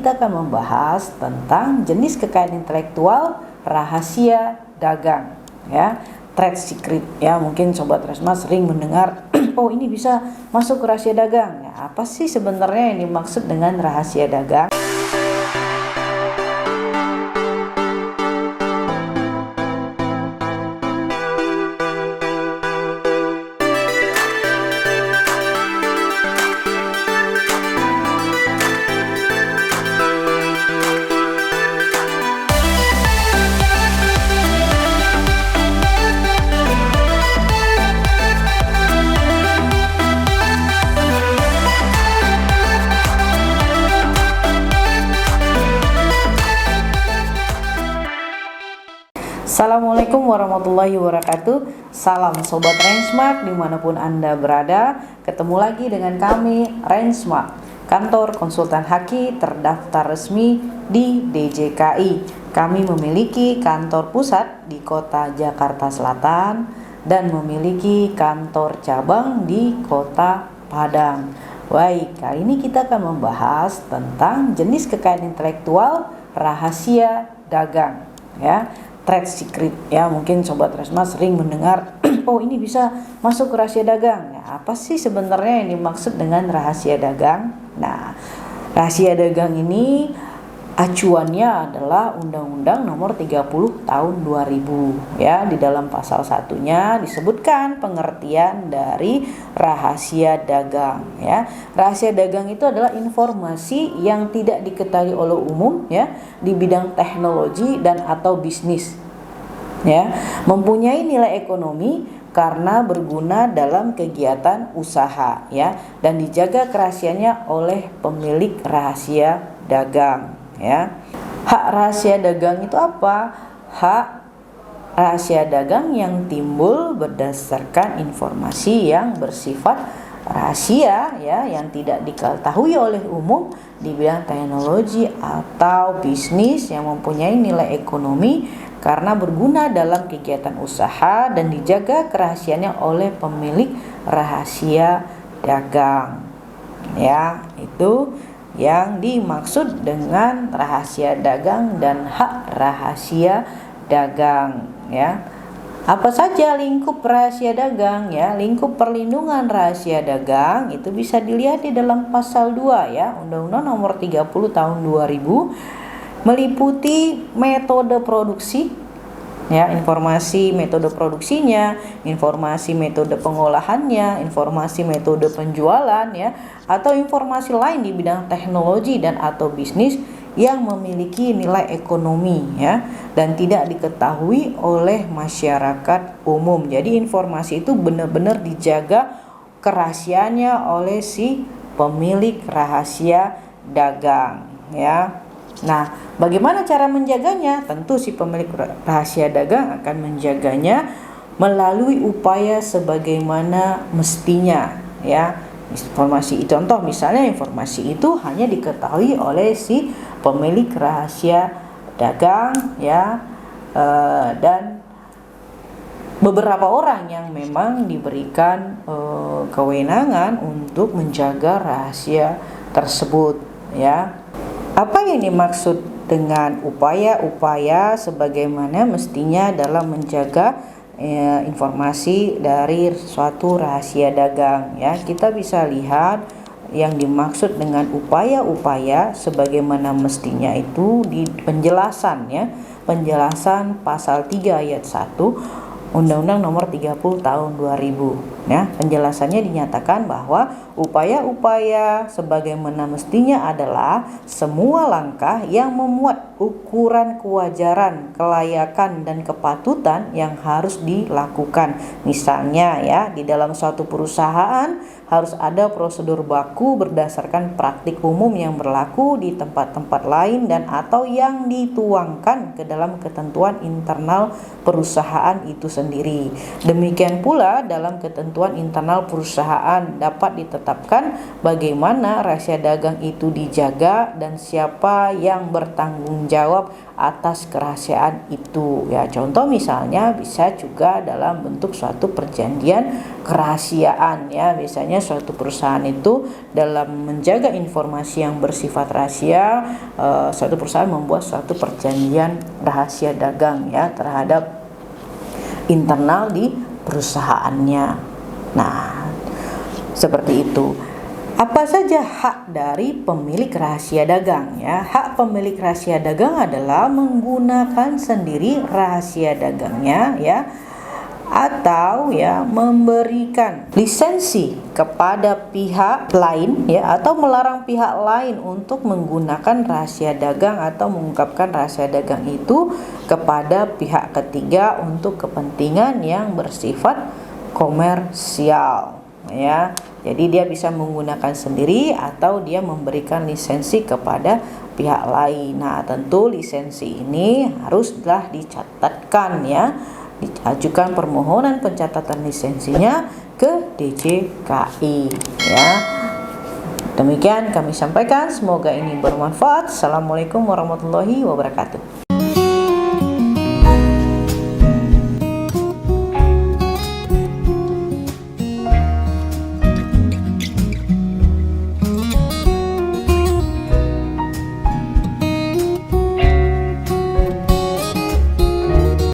Kita akan membahas tentang jenis kekayaan intelektual rahasia dagang, ya, trade secret. Ya, mungkin sobat Resma sering mendengar, oh ini bisa masuk ke rahasia dagang. Ya, apa sih sebenarnya yang dimaksud dengan rahasia dagang? Assalamualaikum warahmatullahi wabarakatuh. Salam Sobat Rainsmart dimanapun Anda berada. Ketemu lagi dengan kami Rainsmart, kantor konsultan Haki terdaftar resmi di DJKI. Kami memiliki kantor pusat di kota Jakarta Selatan dan memiliki kantor cabang di kota Padang. Baik, kali ini kita akan membahas tentang jenis kekayaan intelektual rahasia dagang, ya, trade secret. Ya, mungkin sobat Resma sering mendengar, oh ini bisa masuk ke rahasia dagang. Ya, apa sih sebenarnya yang dimaksud dengan rahasia dagang? Nah, rahasia dagang ini acuannya adalah Undang-Undang Nomor 30 Tahun 2000. Ya, di dalam pasal 1-nya disebutkan pengertian dari rahasia dagang. Ya, rahasia dagang itu adalah informasi yang tidak diketahui oleh umum, ya, di bidang teknologi dan atau bisnis. Ya, mempunyai nilai ekonomi karena berguna dalam kegiatan usaha, ya, dan dijaga kerahasiaannya oleh pemilik rahasia dagang. Ya, hak rahasia dagang itu apa? Hak rahasia dagang yang timbul berdasarkan informasi yang bersifat rahasia, ya, yang tidak diketahui oleh umum di bidang teknologi atau bisnis yang mempunyai nilai ekonomi karena berguna dalam kegiatan usaha dan dijaga kerahasiaannya oleh pemilik rahasia dagang. Ya, itu yang dimaksud dengan rahasia dagang dan hak rahasia dagang. Ya, apa saja lingkup rahasia dagang? Ya, lingkup perlindungan rahasia dagang itu bisa dilihat di dalam pasal 2, ya, Undang-Undang Nomor 30 Tahun 2000, meliputi metode produksi, ya, informasi metode produksinya, informasi metode pengolahannya, informasi metode penjualan, ya, atau informasi lain di bidang teknologi dan atau bisnis yang memiliki nilai ekonomi, ya, dan tidak diketahui oleh masyarakat umum. Jadi informasi itu benar-benar dijaga kerahasiaannya oleh si pemilik rahasia dagang, ya. Nah, bagaimana cara menjaganya? Tentu si pemilik rahasia dagang akan menjaganya melalui upaya sebagaimana mestinya, ya. Informasi itu, contoh misalnya informasi itu hanya diketahui oleh si pemilik rahasia dagang, ya, dan beberapa orang yang memang diberikan kewenangan untuk menjaga rahasia tersebut, ya. Apa yang dimaksud dengan upaya-upaya sebagaimana mestinya dalam menjaga informasi dari suatu rahasia dagang, ya? Kita bisa lihat yang dimaksud dengan upaya-upaya sebagaimana mestinya itu di penjelasan, ya, penjelasan pasal 3 ayat 1 Undang-Undang Nomor 30 Tahun 2000, ya. Penjelasannya dinyatakan bahwa upaya-upaya sebagaimana mestinya adalah semua langkah yang memuat ukuran kewajaran, kelayakan dan kepatutan yang harus dilakukan. Misalnya, ya, di dalam suatu perusahaan harus ada prosedur baku berdasarkan praktik umum yang berlaku di tempat-tempat lain dan atau yang dituangkan ke dalam ketentuan internal perusahaan itu sendiri. Demikian pula dalam ketentuan ketentuan internal perusahaan. Dapat ditetapkan bagaimana rahasia dagang itu dijaga dan siapa yang bertanggung jawab atas kerahasiaan itu. Ya, contoh misalnya bisa juga dalam bentuk suatu perjanjian kerahasiaan ya. Biasanya suatu perusahaan itu dalam menjaga informasi yang bersifat rahasia, suatu perusahaan membuat suatu perjanjian rahasia dagang ya terhadap internal di perusahaannya. Nah, seperti itu. Apa saja hak dari pemilik rahasia dagang ya? Hak pemilik rahasia dagang adalah menggunakan sendiri rahasia dagangnya ya, atau ya memberikan lisensi kepada pihak lain ya, atau melarang pihak lain untuk menggunakan rahasia dagang atau mengungkapkan rahasia dagang itu kepada pihak ketiga untuk kepentingan yang bersifat komersial ya. Jadi dia bisa menggunakan sendiri atau dia memberikan lisensi kepada pihak lain. Nah, tentu lisensi ini haruslah dicatatkan ya. Diajukan permohonan pencatatan lisensinya ke DJKI ya. Demikian kami sampaikan, semoga ini bermanfaat. Assalamualaikum warahmatullahi wabarakatuh.